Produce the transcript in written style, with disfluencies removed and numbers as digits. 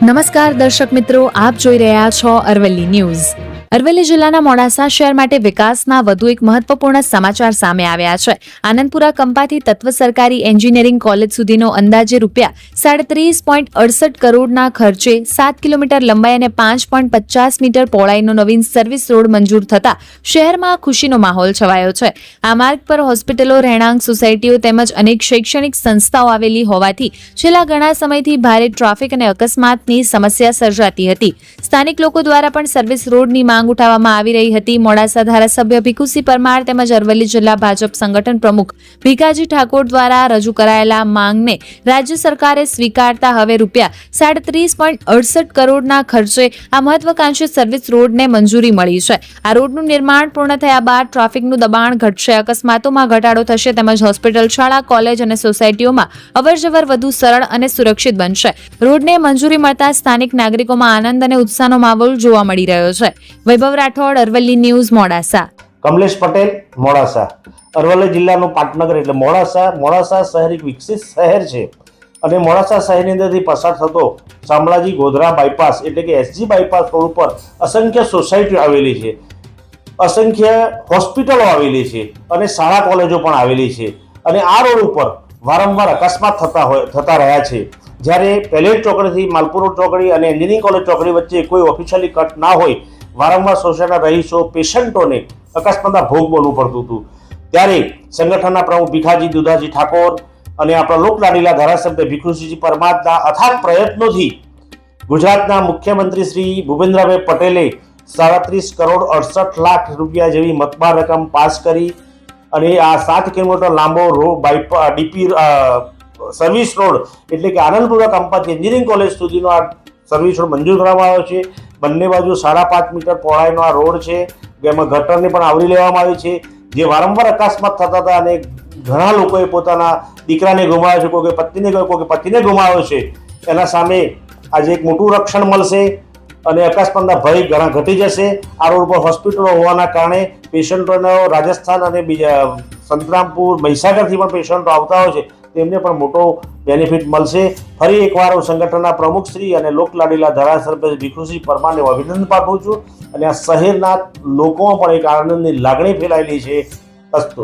નમસ્કાર દર્શક મિત્રો, આપ જોઈ રહ્યા છો અરવલ્લી ન્યૂઝ। અરવલ્લી જિલ્લાના મોડાસા શહેર માટે વિકાસના વધુ એક મહત્વપૂર્ણ સમાચાર સામે આવ્યા છે। આનંદપુરા કંપાથી તત્વ સરકારી એન્જિનિયરિંગ કોલેજ સુધીનો અંદાજે ₹37.68 કરોડના ખર્ચે 7 કિલોમીટર લંબાઈ અને 5.50 મીટર પહોળાઈનો નવીન સર્વિસ રોડ મંજૂર થતા શહેરમાં ખુશીનો માહોલ છવાયો છે। આ માર્ગ પર હોસ્પિટલો, રહેણાંક સોસાયટીઓ તેમજ અનેક શૈક્ષણિક સંસ્થાઓ આવેલી હોવાથી છેલ્લા ઘણા સમયથી ભારે ટ્રાફિક અને અકસ્માતની સમસ્યા સર્જાતી હતી। સ્થાનિક લોકો દ્વારા પણ સર્વિસ રોડની માંગ ઉઠાવવામાં આવી રહી હતી। મોડાસા ધારાસભ્ય ભીખુસિંહ પરમાર તેમજ અરવલ્લી જિલ્લા ભાજપ સંગઠન પ્રમુખ ભીખાજી ઠાકોર દ્વારા રજૂ કરાયેલા માંગને રાજ્ય સરકારે સ્વીકારતા હવે ₹37.68 કરોડના ખર્ચે આ મહત્વાકાંક્ષી સર્વિસ રોડને મંજૂરી મળી છે। આ રોડનું નિર્માણ પૂર્ણ થયા બાદ ટ્રાફિકનું દબાણ ઘટશે, અકસ્માતોમાં ઘટાડો થશે તેમજ હોસ્પિટલ, શાળા, કોલેજ અને સોસાયટીઓમાં અવરજવર વધુ સરળ અને સુરક્ષિત બનશે। રોડને મંજૂરી મળતા સ્થાનિક નાગરિકોમાં આનંદ અને ઉત્સાહનો માહોલ જોવા મળી રહ્યો છે। વૈભવ રાઠોડ, અરવલ્લી ન્યૂઝ, મોડાસા। કમલેશ પટેલ, મોડાસા। અરવલ્લી જિલ્લાનું પાટનગર એટલે મોડાસા શહેર એક વિકસિત શહેર છે અને મોડાસા શહેરની અંદરથી પસાર થતો શામળાજી ગોધરા બાયપાસ એટલે કે એસજી બાયપાસ રોડ ઉપર અસંખ્ય સોસાયટીઓ આવેલી છે, અસંખ્ય હોસ્પિટલો આવેલી છે અને શાળા કોલેજો પણ આવેલી છે અને આ રોડ ઉપર વારંવાર અકસ્માત થતા રહ્યા છે। જ્યારે પેલેટ ચોકડીથી માલપુર રોડ ચોકડી અને એન્જિનિયરિંગ કોલેજ ચોકડી વચ્ચે કોઈ ઓફિશિયલી કટ ના હોય, વારંવાર સોસાયટીના રહીશો, પેશન્ટોને અકસ્માતના ભોગ બનવું પડતું હતું। ત્યારે સંગઠનના પ્રમુખ ભીખાજી દુધાજી ઠાકોર અને આપણા લોકલાડીલા ધારાસભ્ય ભીખુસિંહ પરમારના અથાગ પ્રયત્નોથી ગુજરાતના મુખ્યમંત્રી શ્રી ભૂપેન્દ્રભાઈ પટેલે ₹37.68 જેવી મતબાર રકમ પાસ કરી અને આ 7 કિલોમીટર લાંબો ડીપી સર્વિસ રોડ એટલે કે આનંદપુરા કંપાથી એન્જિનિયરિંગ કોલેજ સુધીનો આ સર્વિસ રોડ મંજૂર કરવામાં આવ્યો છે। બંને બાજુ 5.5 મીટર પહોળાઈનો આ રોડ છે, જેમાં ગટરને પણ આવરી લેવામાં આવી છે। જે વારંવાર અકસ્માત થતા હતા અને ઘણા લોકોએ પોતાના દીકરાને ગુમાવ્યો છે, કોઈ પતિને ગુમાવ્યો છે, એના સામે આજે એક મોટું રક્ષણ મળશે અને અકસ્માતના ભય ઘણા ઘટી જશે। આ રોડ પર હોસ્પિટલો હોવાના કારણે પેશન્ટોનો રાજસ્થાન અને બીજા સંતરામપુર, મહીસાગરથી પણ પેશન્ટો આવતા હોય છે, તેમને પણ મોટો બેનિફિટ મળશે। ફરી એકવાર હું સંગઠનના પ્રમુખશ્રી અને લોકલાડીલા ધારાસભ્ય ભીખુસિંહ પરમારને અભિનંદન પાઠવું છું અને આ શહેરના લોકોમાં પણ એક આનંદની લાગણી ફેલાયેલી છે। અસ્તુ।